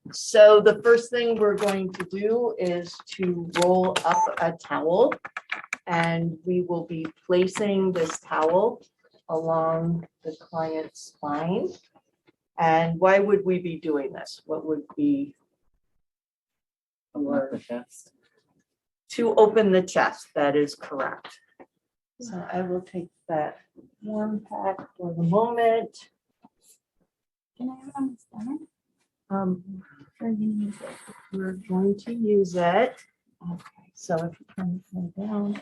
So the first thing we're going to do is to roll up a towel, and we will be placing this towel along the client's spine. And why would we be doing this? What would be Alert the chest. to open the chest? That is correct. So I will take that warm pack for the moment. Can I have it on the stomach? Or you use it. We're going to use it. Okay, so if you turn this one down,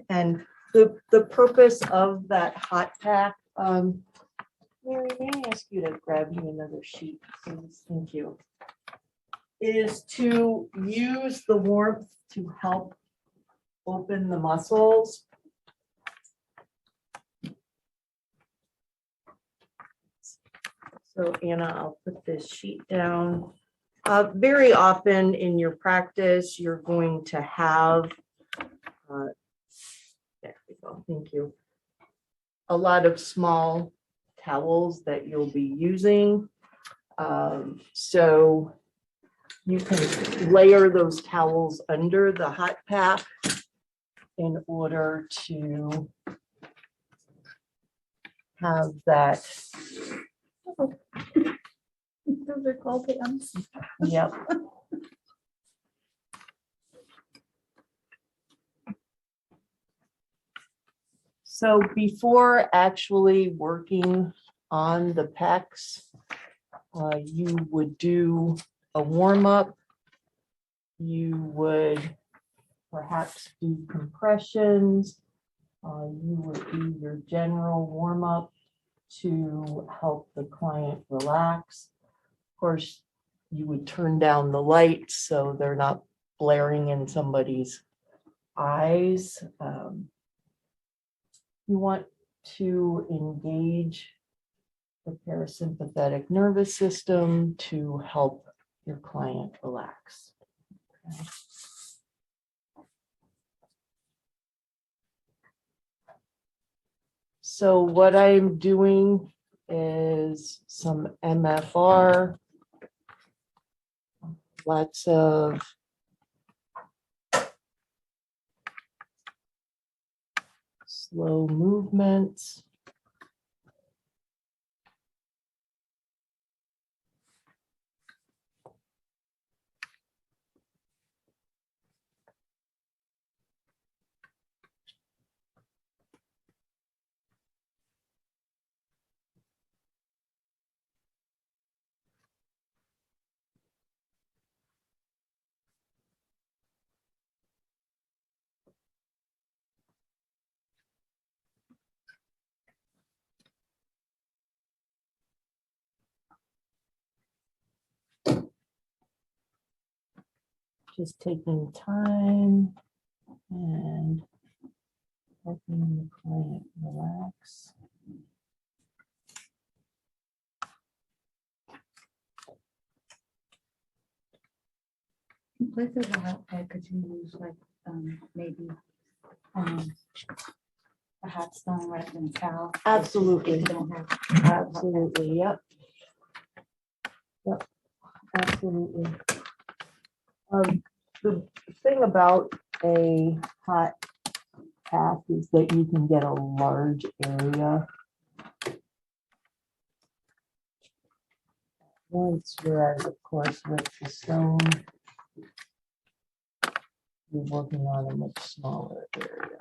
and the purpose of that hot pack, Mary, may I ask you to grab me another sheet, please? Thank you. Is to use the warmth to help open the muscles. So Anna, I'll put this sheet down. Very often in your practice, you're going to have, there we go, thank you, a lot of small towels that you'll be using. So you can layer those towels under the hot pack in order to have that. Those are called hands. Yep. So before actually working on the pecs, you would do a warm-up. You would perhaps do compressions. You would do your general warm-up to help the client relax. Of course, you would turn down the lights so they're not blaring in somebody's eyes. You want to engage the parasympathetic nervous system to help your client relax. Okay. So what I'm doing is some MFR, lots of slow movements. Just taking time and helping the client relax. In place of the hot pack, could you use like maybe a hot stone rather than towel? Absolutely. If you don't have. Absolutely, yep. Yep, absolutely. The thing about a hot pack is that you can get a large area. Once, whereas of course with the stone, you're working on a much smaller area.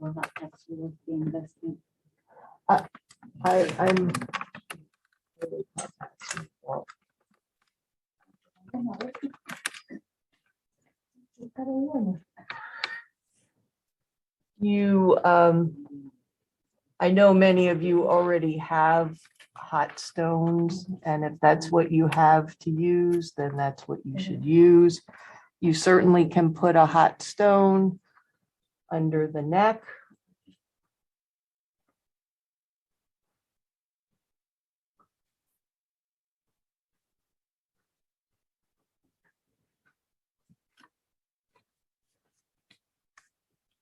Well, that actually was the investment. I'm really well, you, I know many of you already have hot stones, and if that's what you have to use, then that's what you should use. You certainly can put a hot stone under the neck.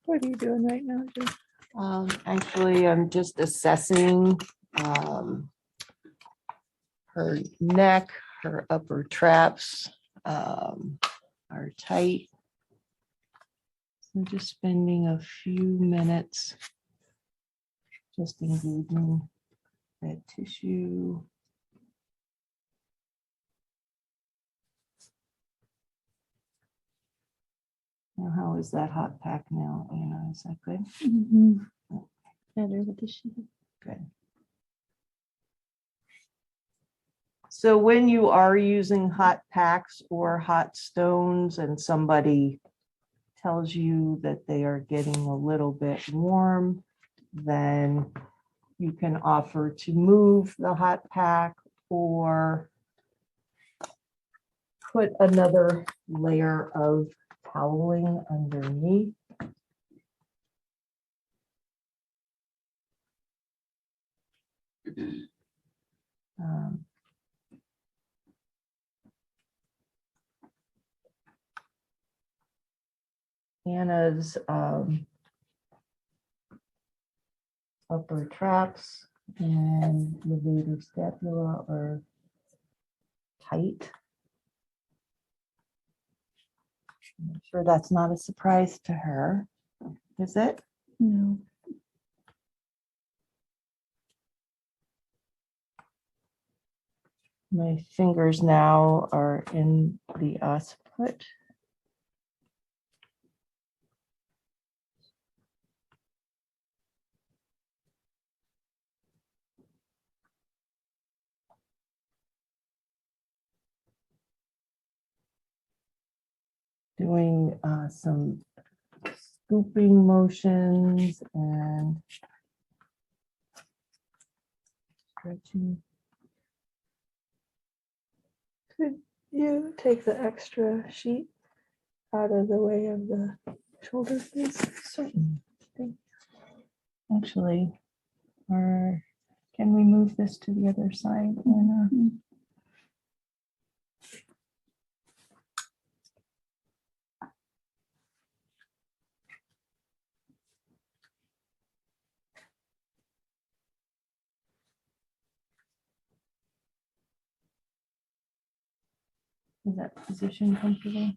What are you doing right now, Jim? Actually, I'm just assessing her neck, her upper traps are tight. So just spending a few minutes just engaging that tissue. Now, how is that hot pack now, Anna? Is that good? Better with the sheet. Good. So when you are using hot packs or hot stones and somebody tells you that they are getting a little bit warm, then you can offer to move the hot pack or put another layer of toweling underneath. Anna's upper traps and levator scapula are tight. I'm sure that's not a surprise to her, is it? No. My fingers now are in the occiput. Doing some scooping motions and stretching. Could you take the extra sheet out of the way of the shoulder, please? Certain. Actually, or can we move this to the other side, Anna? Is that position comfortable?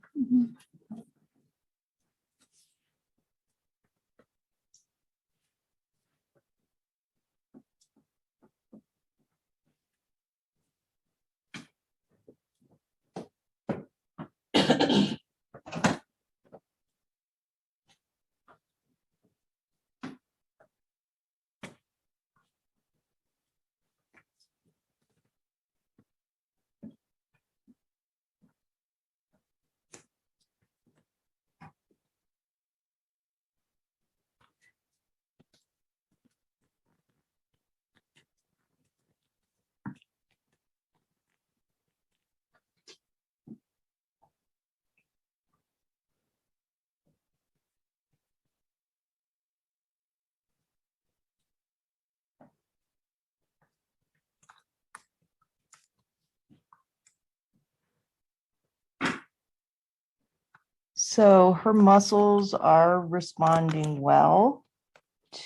So her muscles are responding well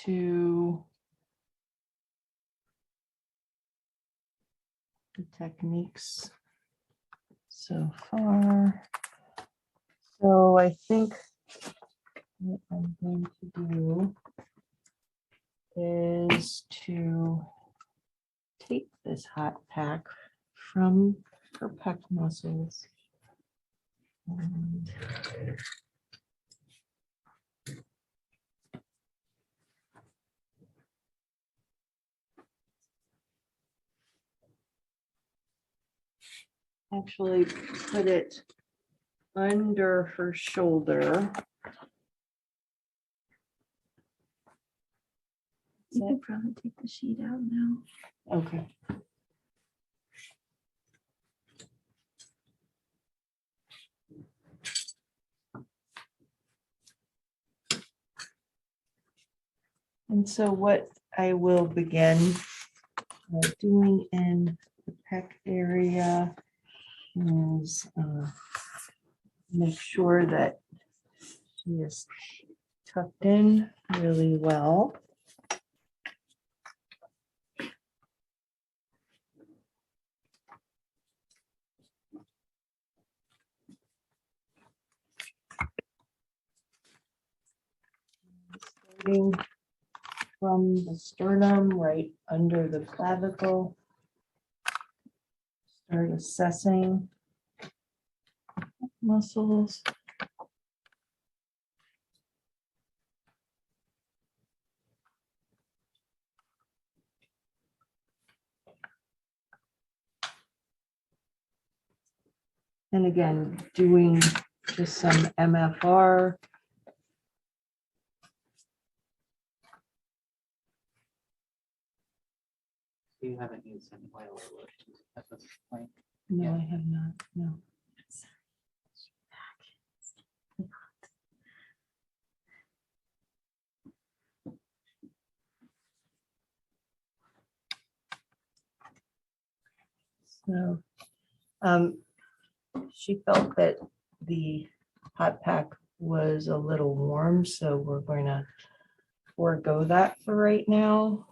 to the techniques so far. So I think what I'm going to do is to take this hot pack from her pec muscles. And actually put it under her shoulder. You could probably take the sheet out now. Okay. And so what I will begin doing in the pec area is make sure that she is tucked in really well. Starting from the sternum right under the clavicle. Start assessing muscles. And again, doing just some MFR. You haven't used any oil or lotion at this point. No, I have not, no. So, she felt that the hot pack was a little warm, so we're going to forego that for right now.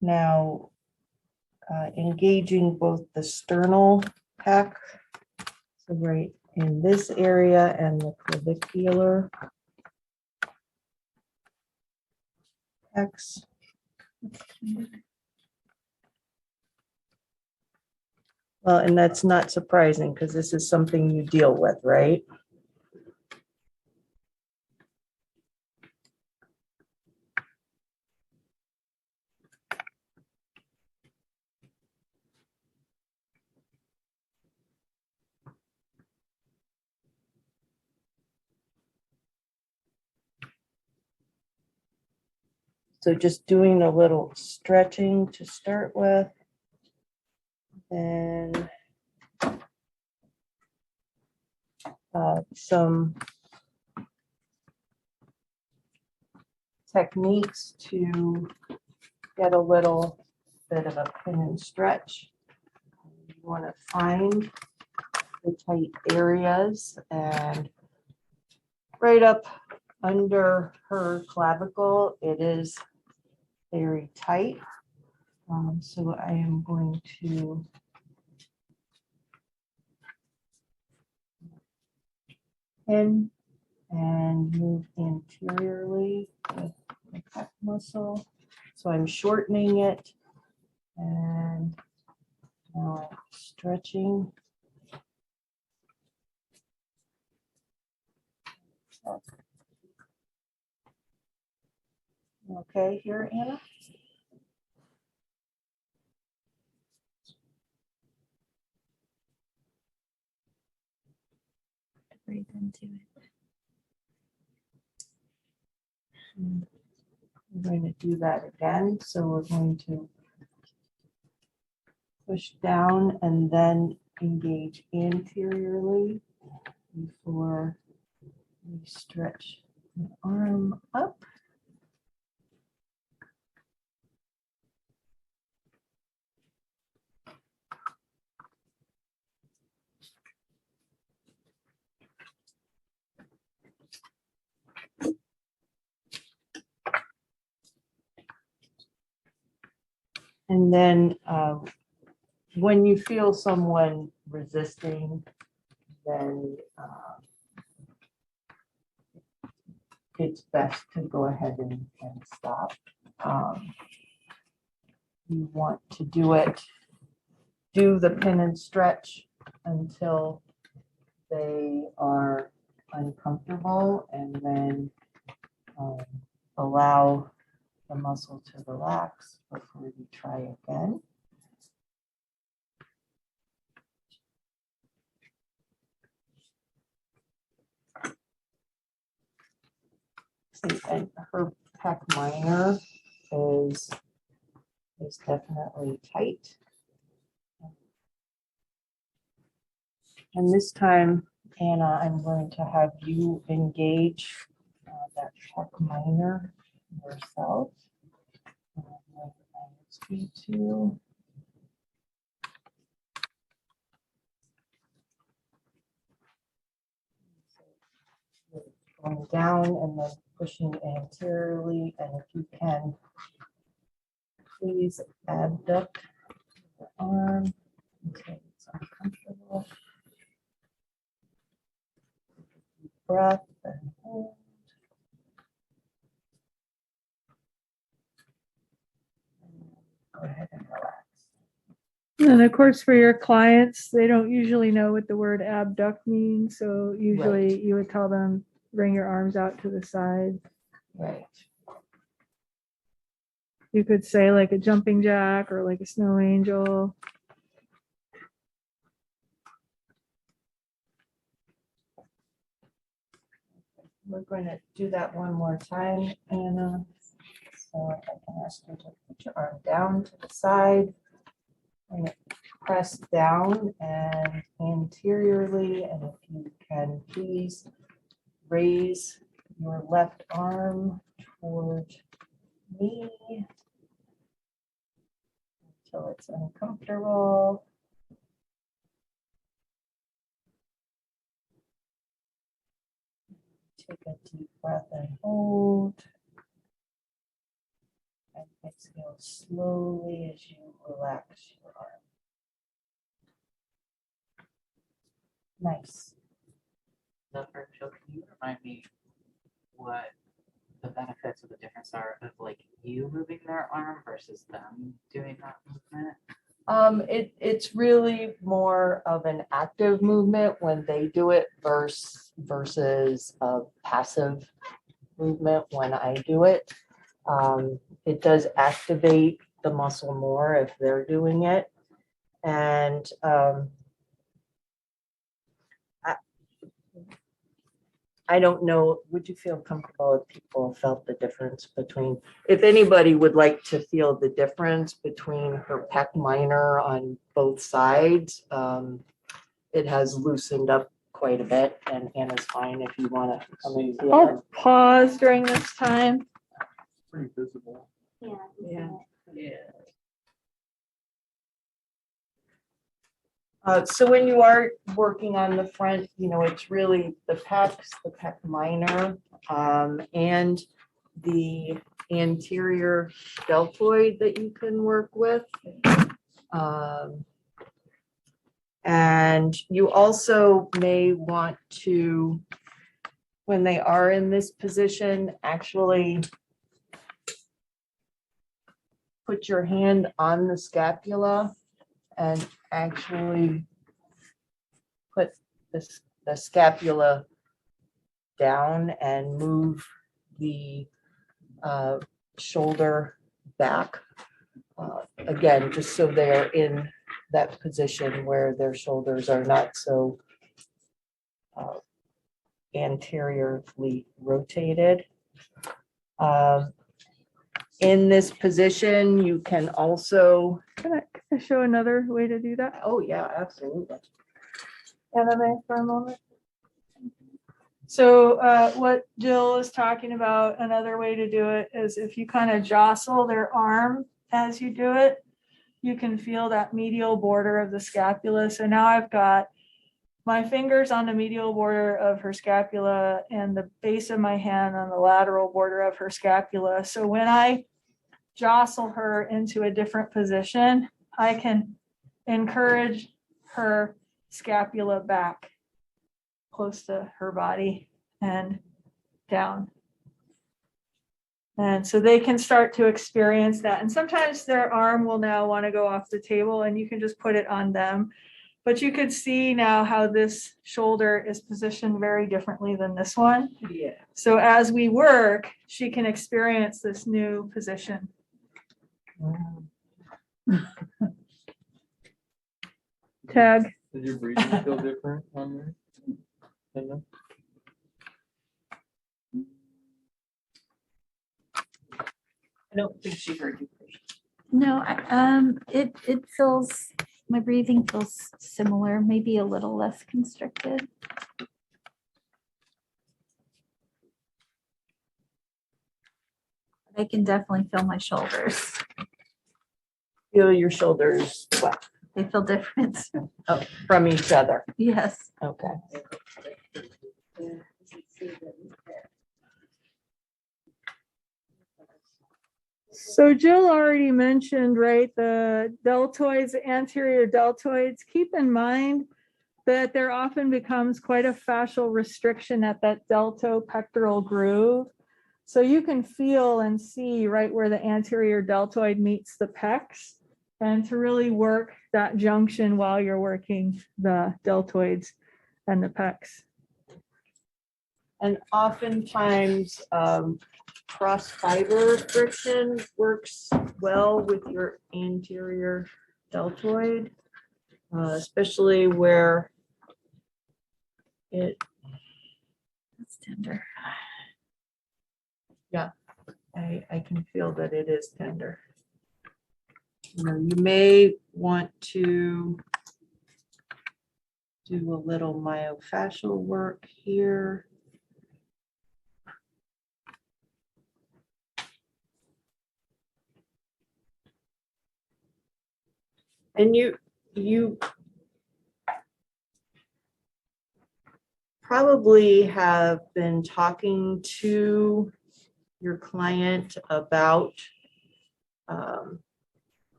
Now, engaging both the sternal pack, so right in this area, and the clavicular packs. Well, and that's not surprising because this is something you deal with, right? So just doing a little stretching to start with. And some techniques to get a little bit of a pin and stretch. You want to find the tight areas, and right up under her clavicle, it is very tight. So I am going to pin and move anteriorly with the pec muscle. So I'm shortening it, and now I'm stretching. Okay, here, Anna? Breathe into it. We're going to do that again. So we're going to push down and then engage anteriorly before we stretch the arm up. And then when you feel someone resisting, then it's best to go ahead and stop. You want to do the pin and stretch until they are uncomfortable, and then allow the muscle to relax before you try again. And her pec minor is definitely tight. And this time, Anna, I'm going to have you engage that pec minor yourself. To going down and then pushing anteriorly, and if you can, please abduct the arm until it's uncomfortable. Breath and hold. Go ahead and relax. And of course, for your clients, they don't usually know what the word abduct means. So usually you would tell them, bring your arms out to the side. Right. You could say like a jumping jack or like a snow angel. We're going to do that one more time, Anna. So if I can ask you to put your arm down to the side and press down and anteriorly, and if you can please raise your left arm toward me until it's uncomfortable. Take a deep breath and hold. And exhale slowly as you relax your arm. Nice. Dr. Jill, can you remind me what the benefits of the difference are of like you moving their arm versus them doing that movement? It's really more of an active movement when they do it versus a passive movement when I do it. It does activate the muscle more if they're doing it. And I don't know, would you feel comfortable if people felt the difference between, if anybody would like to feel the difference between her pec minor on both sides, it has loosened up quite a bit, and Anna's fine if you want to come and feel it. I'll pause during this time. Pretty visible. Yeah. Yeah. So when you are working on the front, you know, it's really the pecs, the pec minor, and the anterior deltoid that you can work with. And you also may want to, when they are in this position, actually put your hand on the scapula and actually put the scapula down and move the shoulder back. Again, just so they're in that position where their shoulders are not so anteriorly rotated. In this position, you can also, Can I show another way to do that? oh yeah, absolutely. Anime for a moment. So what Jill is talking about, another way to do it is if you kind of jostle their arm as you do it, you can feel that medial border of the scapula. So now I've got my fingers on the medial border of her scapula and the base of my hand on the lateral border of her scapula. So when I jostle her into a different position, I can encourage her scapula back close to her body and down. And so they can start to experience that. And sometimes their arm will now want to go off the table and you can just put it on them. But you could see now how this shoulder is positioned very differently than this one. Yeah. So as we work, she can experience this new position. Tag. Does your breathing feel different on there? Linda? I don't think she heard you. No, it feels, my breathing feels similar, maybe a little less constricted. I can definitely feel my shoulders. Feel your shoulders what? They feel different. Oh, from each other. Yes. Okay. So Jill already mentioned, right, the deltoids, the anterior deltoids. Keep in mind that there often becomes quite a fascial restriction at that deltopectoral groove. So you can feel and see right where the anterior deltoid meets the pecs, and to really work that junction while you're working the deltoids and the pecs. And oftentimes, cross fiber friction works well with your anterior deltoid, especially where it, That's tender. I can feel that it is tender. You know, you may want to do a little myofascial work here. And you probably have been talking to your client about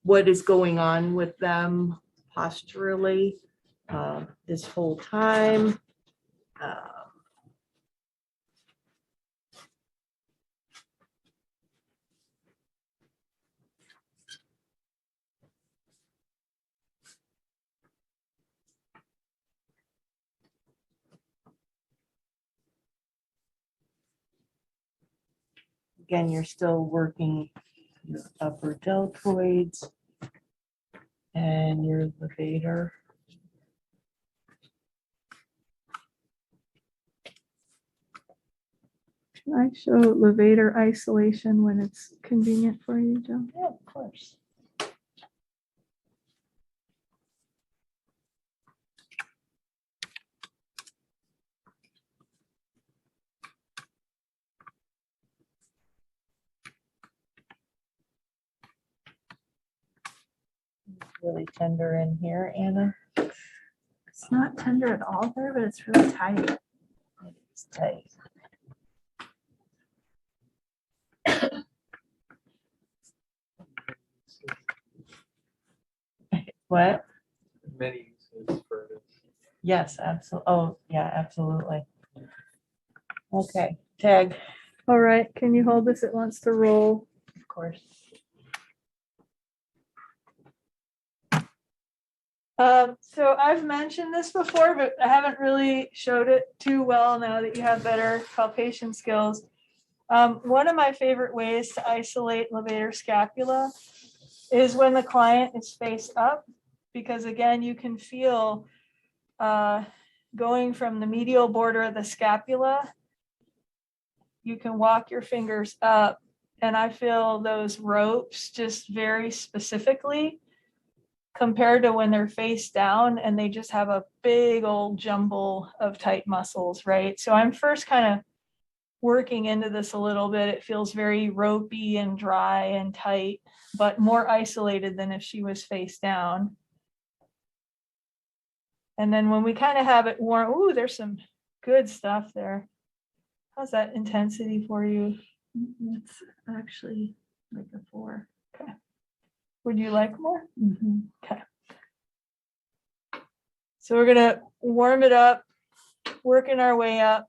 what is going on with them posturally this whole time. Again, you're still working your upper deltoids and your levator. Can I show levator isolation when it's convenient for you, Jill? Yeah, of course. Really tender in here, Anna. It's not tender at all there, but it's really tight. It's tight. What? Many uses for this. Yes, absolutely. Oh, yeah, absolutely. Okay, tag, All right, can you hold this? It wants to roll. of course. So I've mentioned this before, but I haven't really showed it too well now that you have better palpation skills. One of my favorite ways to isolate levator scapula is when the client is face up, because again, you can feel going from the medial border of the scapula, you can walk your fingers up, and I feel those ropes just very specifically compared to when they're face down and they just have a big old jumble of tight muscles, right? So I'm first kind of working into this a little bit. It feels very ropey and dry and tight, but more isolated than if she was face down. And then when we kind of have it warm, ooh, there's some good stuff there. How's that intensity for you? It's actually like a 4. Okay. Would you like more? Okay. So we're gonna warm it up, working our way up.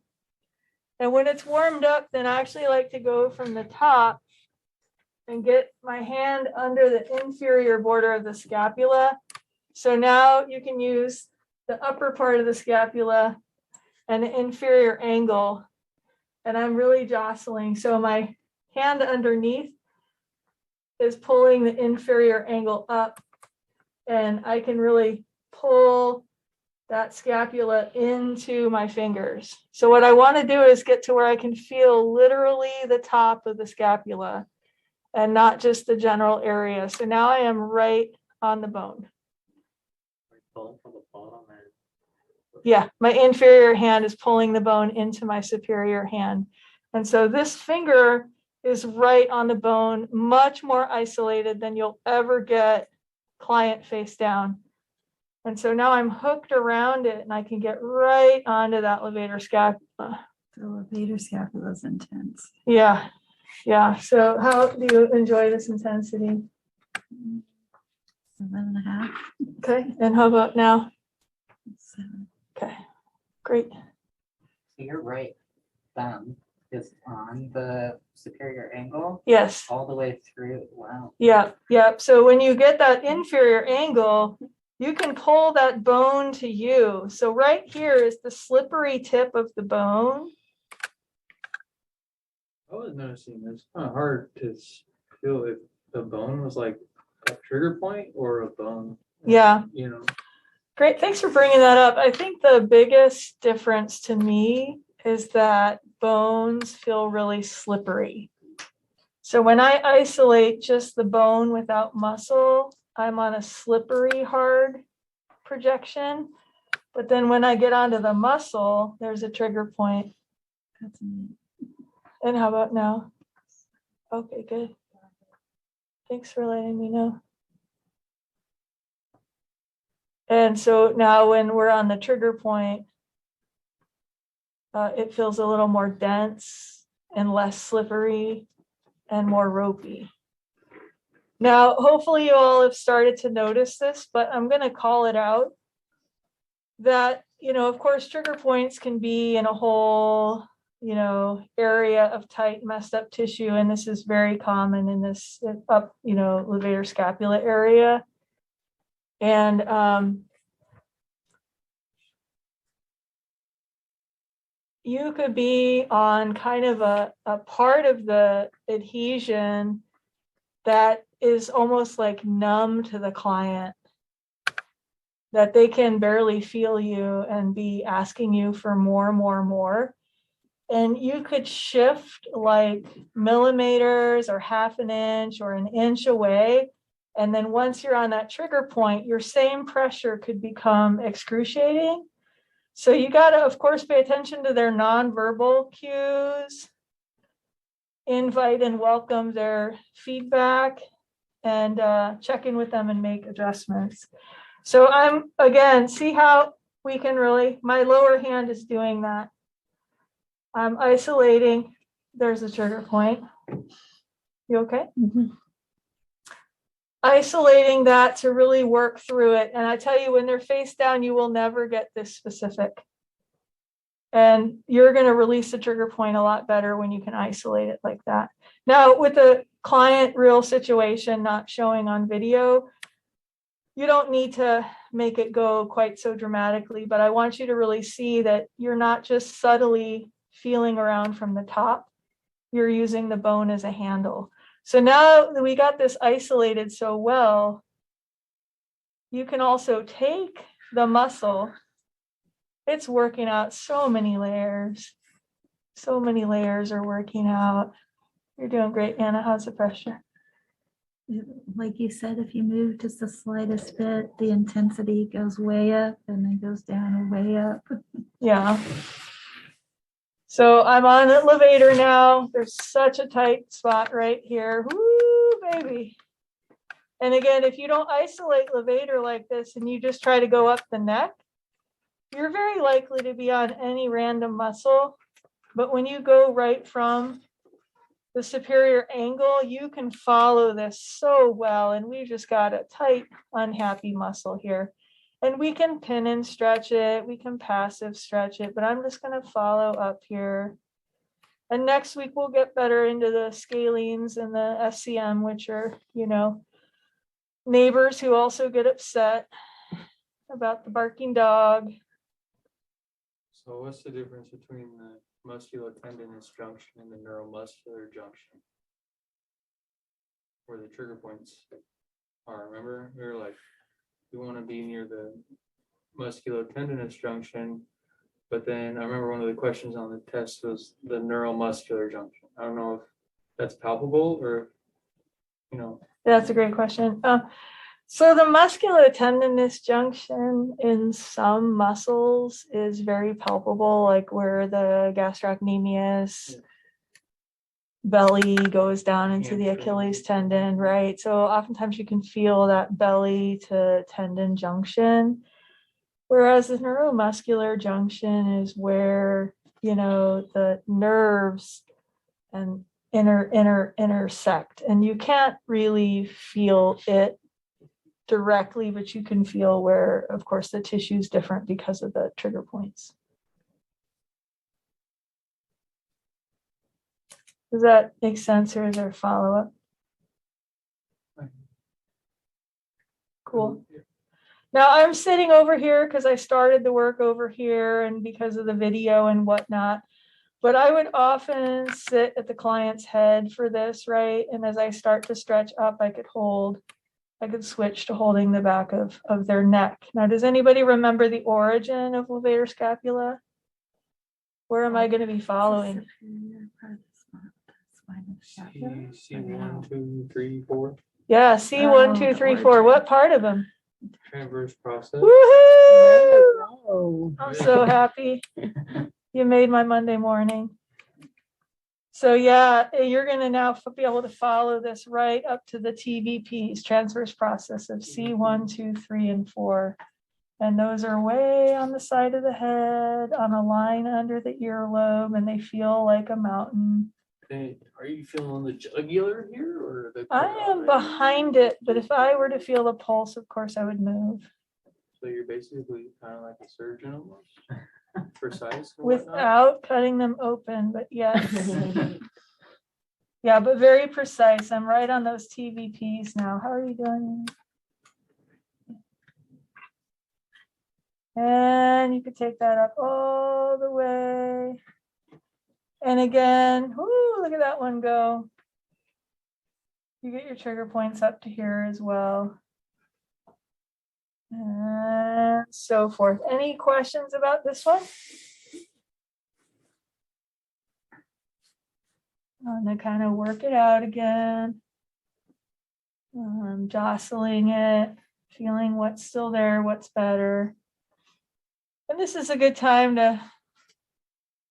And when it's warmed up, then I actually like to go from the top and get my hand under the inferior border of the scapula. So now you can use the upper part of the scapula and the inferior angle. And I'm really jostling. So my hand underneath is pulling the inferior angle up, and I can really pull that scapula into my fingers. So what I want to do is get to where I can feel literally the top of the scapula and not just the general area. So now I am right on the bone. Yeah, my inferior hand is pulling the bone into my superior hand. And so this finger is right on the bone, much more isolated than you'll ever get client face down. And so now I'm hooked around it and I can get right onto that levator scapula. The levator scapula is intense. Yeah, yeah. So how do you enjoy this intensity? 7.5. Okay, and how about now? 7. Okay, great. So you're right, thumb is on the superior angle Yes. all the way through. Wow. Yeah, yeah. So when you get that inferior angle, you can pull that bone to you. So right here is the slippery tip of the bone. I was noticing it's kind of hard to feel if the bone was like a trigger point or a bone. Yeah. You know, Great. Thanks for bringing that up. I think the biggest difference to me is that bones feel really slippery. So when I isolate just the bone without muscle, I'm on a slippery, hard projection. But then when I get onto the muscle, there's a trigger point. That's neat. And how about now? Okay, good. Thanks for letting me know. And so now when we're on the trigger point, it feels a little more dense and less slippery and more ropey. Now, hopefully you all have started to notice this, but I'm going to call it out that, of course, trigger points can be in a whole, area of tight, messed up tissue. And this is very common in this levator scapula area. And you could be on kind of a part of the adhesion that is almost like numb to the client, that they can barely feel you and be asking you for more. And you could shift like millimeters or half an inch or an inch away. And then once you're on that trigger point, your same pressure could become excruciating. So you got to, of course, pay attention to their nonverbal cues, invite and welcome their feedback, and check in with them and make adjustments. So I'm, again, see how we can really, my lower hand is doing that. I'm isolating. There's a trigger point. You okay? Mhm. Isolating that to really work through it. And I tell you, when they're face down, you will never get this specific. And you're going to release the trigger point a lot better when you can isolate it like that. Now, with the client real situation not showing on video, you don't need to make it go quite so dramatically, but I want you to really see that you're not just subtly feeling around from the top, you're using the bone as a handle. So now that we got this isolated so well, you can also take the muscle. It's working out so many layers. So many layers are working out. You're doing great, Anna. How's the pressure? Like you said, if you move just the slightest bit, the intensity goes way up and then goes down and way up. Yeah. So I'm on the levator now. There's such a tight spot right here. Woo, baby. And again, if you don't isolate levator like this and you just try to go up the neck, you're very likely to be on any random muscle. But when you go right from the superior angle, you can follow this so well. And we just got a tight, unhappy muscle here. And we can pin and stretch it. We can passive stretch it, but I'm just going to follow up here. And next week, we'll get better into the scalenes and the FCM, which are, neighbors who also get upset about the barking dog. so what's the difference between the musculotendinous junction and the neuromuscular junction? Where the trigger points are, remember? We were like, you want to be near the musculotendinous junction, but then I remember one of the questions on the test was the neuromuscular junction. I don't know if that's palpable or, That's a great question. So the musculotendinous junction in some muscles is very palpable, like where the gastrocnemius belly goes down into the Hamstring. Achilles tendon, right? So oftentimes you can feel that belly to tendon junction. Whereas the neuromuscular junction is where, the nerves and intersect, and you can't really feel it directly, but you can feel where, of course, the tissue is different because of the trigger points. Does that make sense, or is there a follow-up? Cool. Now I'm sitting over here because I started the work over here and because of the video and whatnot. But I would often sit at the client's head for this, right? And as I start to stretch up, I could switch to holding the back of their neck. Now, does anybody remember the origin of levator scapula? Where am I going to be following? See 1, 2, 3, 4. Yeah, C1, 2, 3, 4. What part of them? Transverse process. Woohoo! Oh. I'm so happy. You made my Monday morning. So yeah, you're going to now be able to follow this right up to the TVPs, transverse process of C1, 2, 3, and 4. And those are way on the side of the head, on a line under the earlobe, and they feel like a mountain. Hey, are you feeling the jugular here or the? I am behind it, but if I were to feel the pulse, of course I would move. So you're basically kind of like a surgeon almost, precise. and whatnot? Without cutting them open, but yes. Yeah, but very precise. I'm right on those TVPs now. How are you doing? And you could take that up all the way. And again, whoo, look at that one go. You get your trigger points up to here as well. And so forth. Any questions about this one? I'm gonna kind of work it out again. Jostling it, feeling what's still there, what's better. And this is a good time to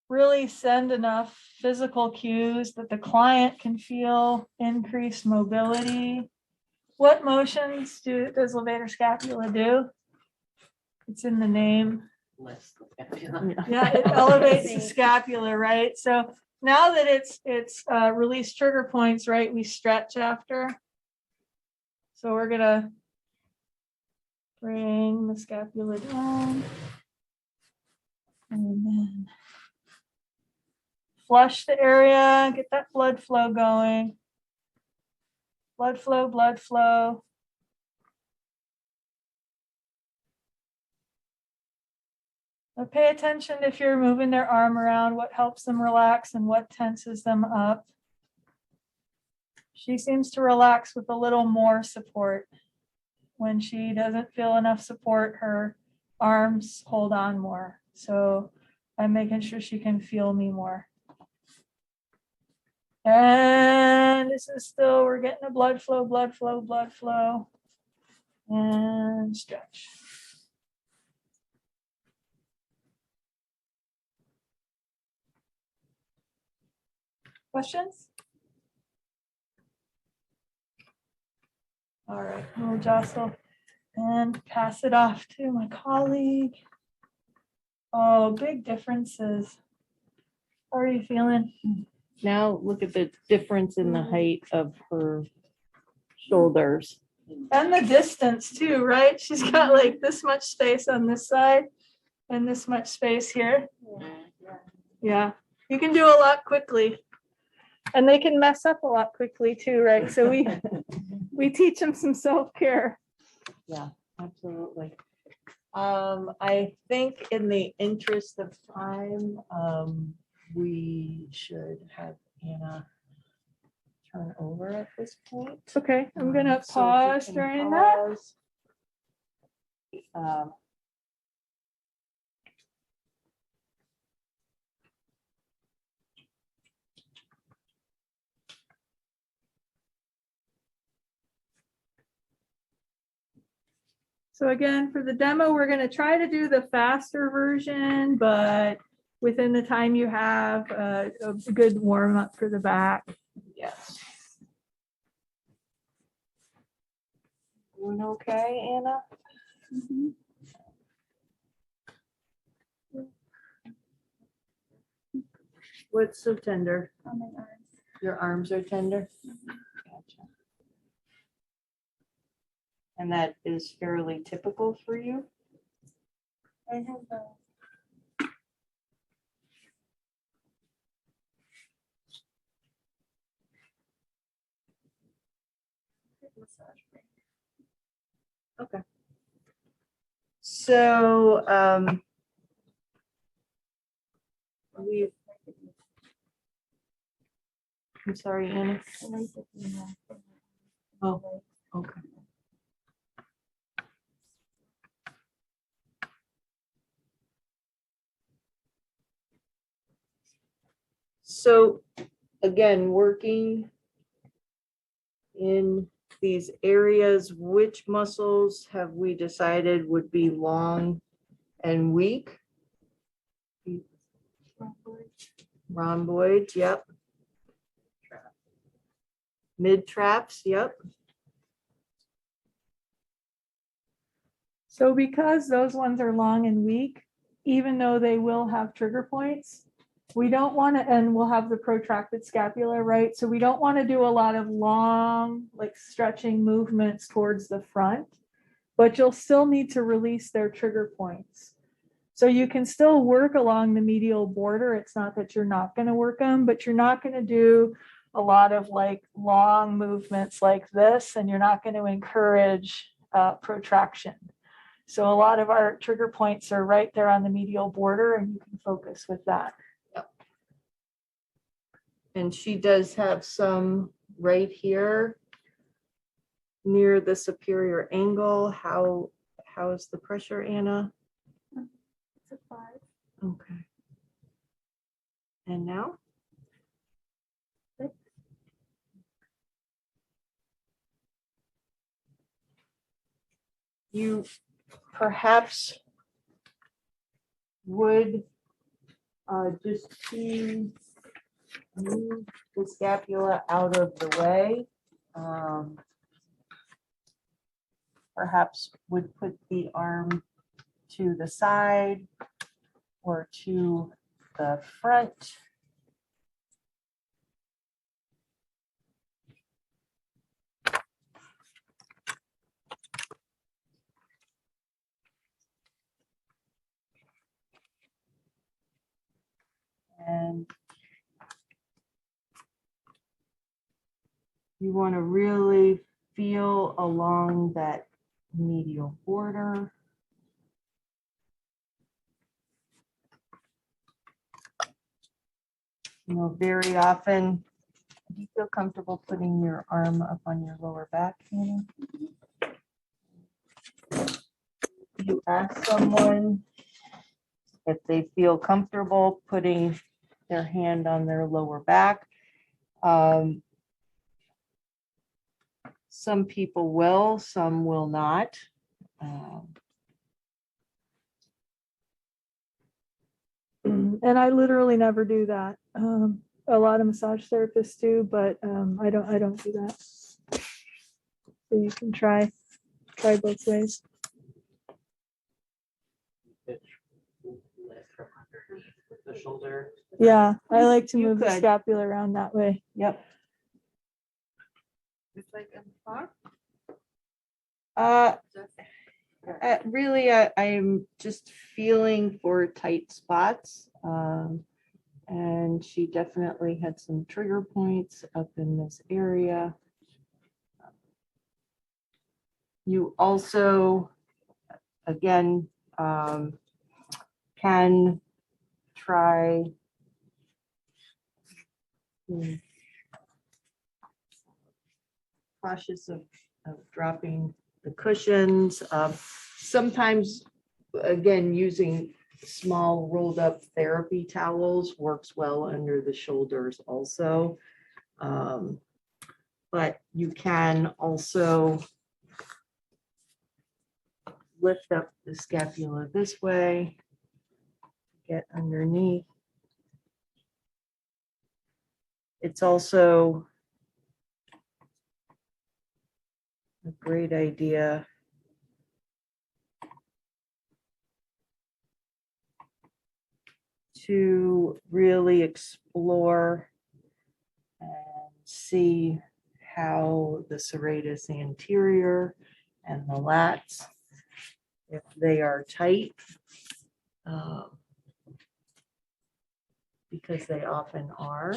really send enough physical cues that the client can feel increased mobility. What motions does levator scapula do? It's in the name. Yeah, it elevates the scapula, right? So now that it's released trigger points, right, we stretch after. So we're gonna bring the scapula down and then flush the area, get that blood flow going. Blood flow, blood flow. Now pay attention if you're moving their arm around, what helps them relax and what tenses them up. She seems to relax with a little more support. When she doesn't feel enough support, her arms hold on more. So I'm making sure she can feel me more. And this is still, we're getting a blood flow, blood flow, blood flow. And stretch. Questions? All right, we'll jostle and pass it off to my colleague. Oh, big differences. How are you feeling? Now look at the difference in the height of her shoulders. And the distance too, right? She's got like this much space on this side and this much space here. Yeah, you can do a lot quickly. And they can mess up a lot quickly too, right? So we teach them some self-care. Yeah, absolutely. I think in the interest of time, we should have Anna turn over at this point. Okay, I'm gonna So if you pause can during that. pause. So again, for the demo, we're going to try to do the faster version, but within the time you have, a good warm up for the back. Yes. Doing okay, Anna? What's so tender? on my arms. Your arms are tender? Gotcha. And that is fairly typical for you? I have a massage break. Okay. So, we, I'm sorry, Anna. I like it in the- Oh, okay. So, again, working in these areas, which muscles have we decided would be long and weak? Rhomboids, yep. Mid traps, yep. So because those ones are long and weak, even though they will have trigger points, we don't want to, and we'll have the protracted scapula, right? So we don't want to do a lot of long, like stretching movements towards the front, but you'll still need to release their trigger points. So you can still work along the medial border. It's not that you're not going to work them, but you're not going to do a lot of like long movements like this, and you're not going to encourage protraction. So a lot of our trigger points are right there on the medial border, and you can focus with that. And she does have some right here near the superior angle. How is the pressure, Anna? It's a 5. Okay. And now? You perhaps would just to move the scapula out of the way. Perhaps would put the arm to the side or to the front. And you want to really feel along that medial border. You know, very often, do you feel comfortable putting your arm up on your lower back, Anna? You ask someone if they feel comfortable putting their hand on their lower back. Some people will, some will not. And I literally never do that. A lot of massage therapists do, but I don't do that. So you can try both ways. Lift from underneath with the shoulder. Yeah, I like to You move the could. scapula around that way. Yep. It's like a bar. Really, I'm just feeling for tight spots. And she definitely had some trigger points up in this area. You also, again, can try cautious of dropping the cushions. Sometimes, again, using small rolled up therapy towels works well under the shoulders also. But you can also lift up the scapula this way, get underneath. It's also a great idea to really explore and see how the serratus anterior and the lats, if they are tight. Because they often are.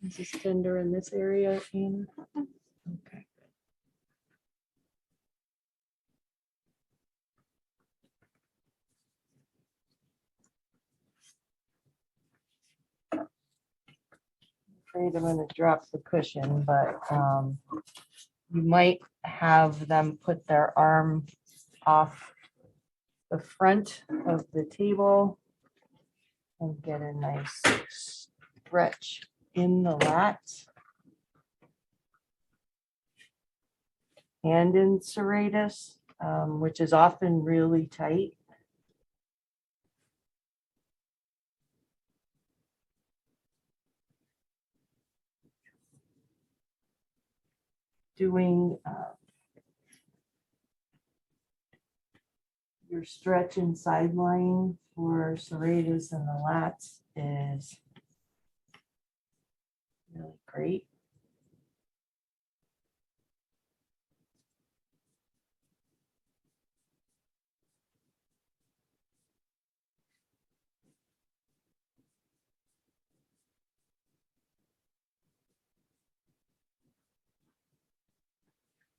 Is this tender in this area, Anna? Okay. Afraid I'm gonna drop the cushion, but you might have them put their arm off the front of the table and get a nice stretch in the lats and in serratus, which is often really tight. Doing your stretch and sideline for serratus and the lats is really great.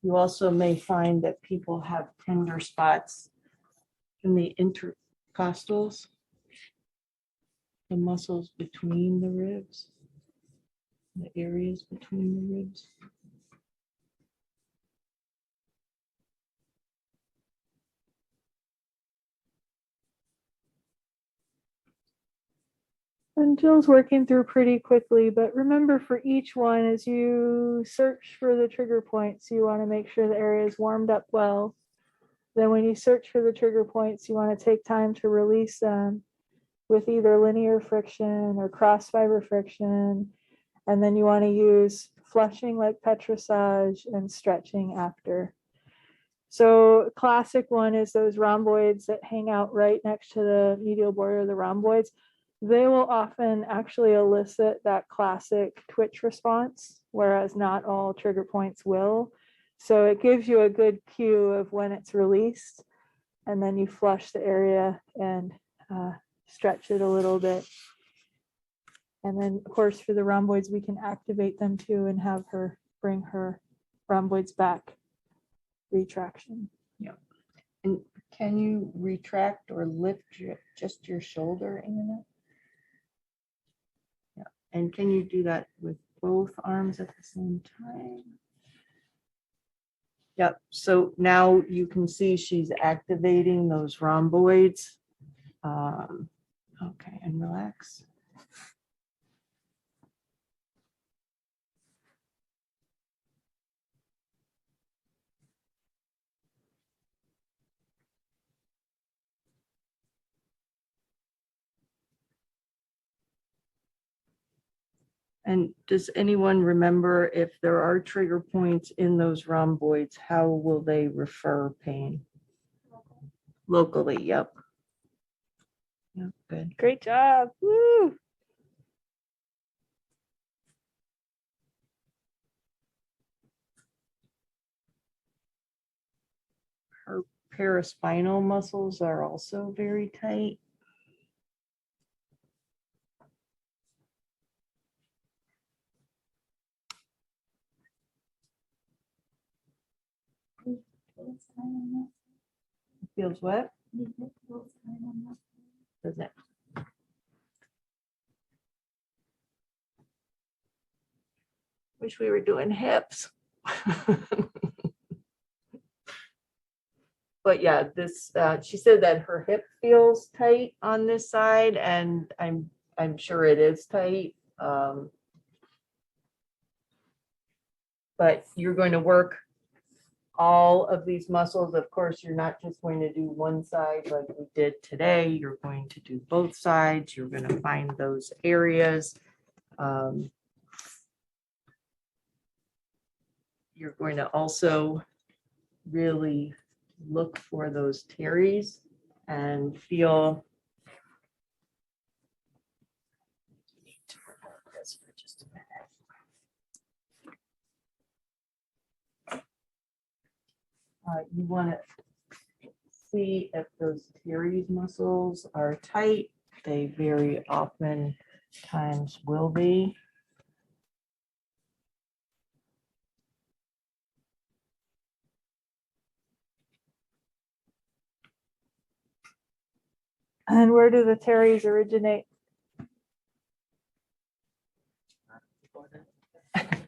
You also may find that people have tender spots in the intercostals, the muscles between the ribs, the areas between the ribs. And Jill's working through pretty quickly, but remember for each one, as you search for the trigger points, you want to make sure the area is warmed up well. Then when you search for the trigger points, you want to take time to release them with either linear friction or cross fiber friction. And then you want to use flushing like petrissage and stretching after. So a classic one is those rhomboids that hang out right next to the medial border of the rhomboids. They will often actually elicit that classic twitch response, whereas not all trigger points will. So it gives you a good cue of when it's released, and then you flush the area and stretch it a little bit. And then, of course, for the rhomboids, we can activate them too and have her bring her rhomboids back. Retraction. Yeah. And can you retract or lift just your shoulder, Anna? Yeah. And can you do that with both arms at the same time? Yep. So now you can see she's activating those rhomboids. Okay, and relax. And does anyone remember if there are trigger points in those rhomboids, how will they refer pain? Locally, yep. Yep, good. Great job. Woo! Her paraspinal muscles are also very tight. Feels what? Does it? Wish we were doing hips. But yeah, this she said that her hip feels tight on this side, and I'm sure it is tight. But you're going to work all of these muscles. Of course, you're not just going to do one side like we did today. You're going to do both sides. You're going to find those areas. You're going to also really look for those teres and feel You want to see if those teres muscles are tight. They very often times will be. And where do the teres originate?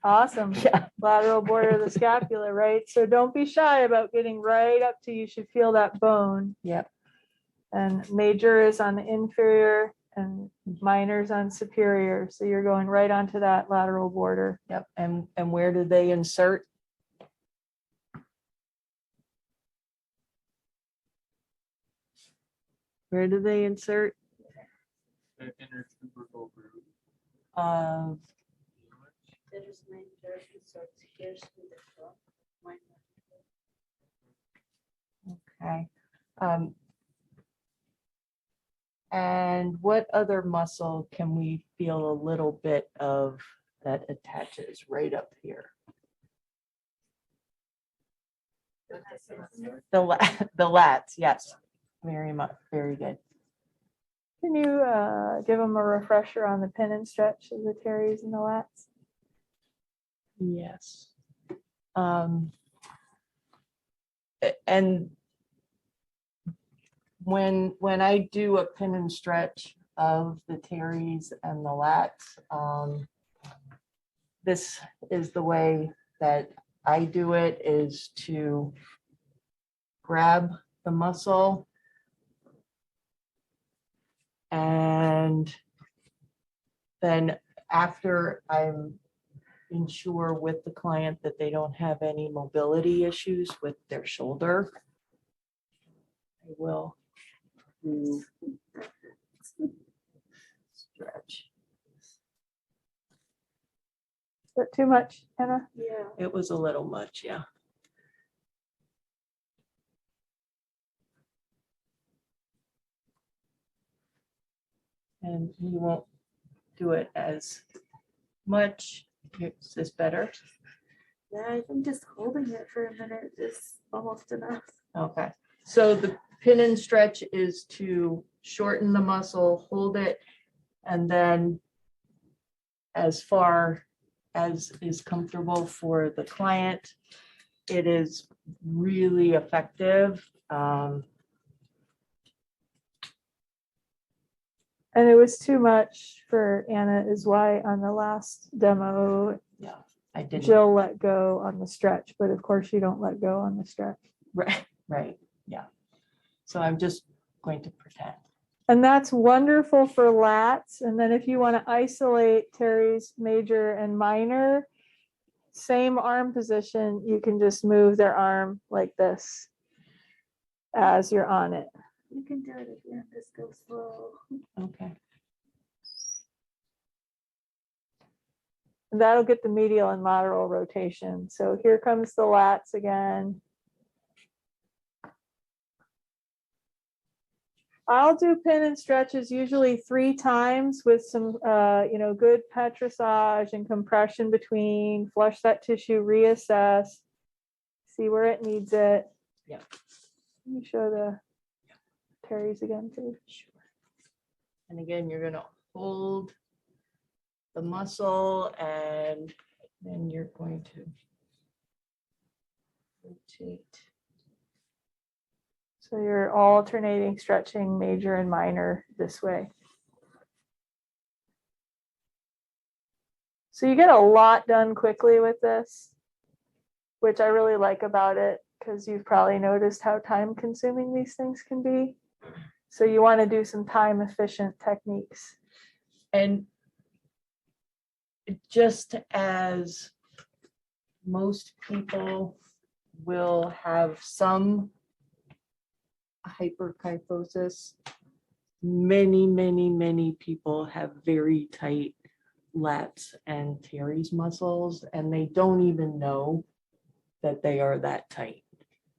Awesome. Yeah. Lateral border of the scapula, right? So don't be shy about getting right up to, you should feel that bone. Yep. And major is on the inferior and minor is on superior. So you're going right onto that lateral border. Yep. And where do they insert? Where do they insert? The intertubercle groove. There is my jersey, so it's here to the top. Okay. And what other muscle can we feel a little bit of that attaches right up here? The lats, yes. Very much, very good. Can you give them a refresher on the pin and stretch of the teres and the lats? Yes. And when I do a pin and stretch of the teres and the lats, this is the way that I do it, is to grab the muscle and then after I'm ensure with the client that they don't have any mobility issues with their shoulder, I will do stretch. Is that too much, Anna? Yeah. It was a little much, yeah. And we won't do it as much. Is this better? Yeah, I think just holding it for a minute is almost enough. Okay, so the pin and stretch is to shorten the muscle, hold it, and then as far as is comfortable for the client, it is really effective. And it was too much for Anna is why on the last demo, Yeah, I did. Jill let go on the stretch, but of course you don't let go on the stretch. Right, yeah. So I'm just going to pretend. And that's wonderful for lats. And then if you want to isolate teres major and minor, same arm position, you can just move their arm like this as you're on it. You can do it again, just go slow. Okay. And that'll get the medial and lateral rotation. So here comes the lats again. I'll do pin and stretches usually 3 times with some, good petrissage and compression between, flush that tissue, reassess, see where it needs it. Yeah. Let me show the teres again too. Sure. And again, you're gonna hold the muscle and then you're going to rotate. So you're alternating stretching major and minor this way. So you get a lot done quickly with this, which I really like about it, because you've probably noticed how time consuming these things can be. So you want to do some time efficient techniques. And just as most people will have some hyperkyphosis, many people have very tight lats and teres muscles, and they don't even know that they are that tight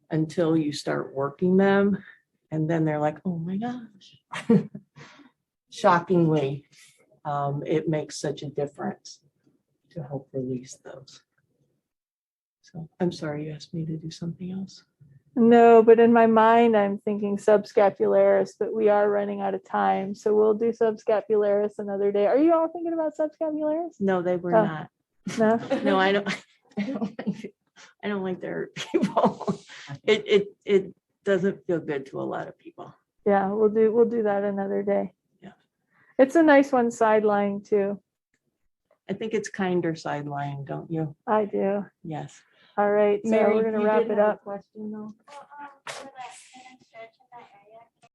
until you start working them. And then they're like, oh my gosh. Shockingly, it makes such a difference to help release those. So I'm sorry, you asked me to do something else. No, but in my mind, I'm thinking subscapularis, but we are running out of time. So we'll do subscapularis another day. Are you all thinking about subscapularis? No, they were Oh. not. No? No, I don't, I don't like their people. It doesn't feel good to a lot of people. Yeah, we'll do that another day. Yeah. It's a nice one sideline too. I think it's kinder sideline, don't you? I do. Yes. All right, so Mary, we're gonna you wrap did it have a up. Question though?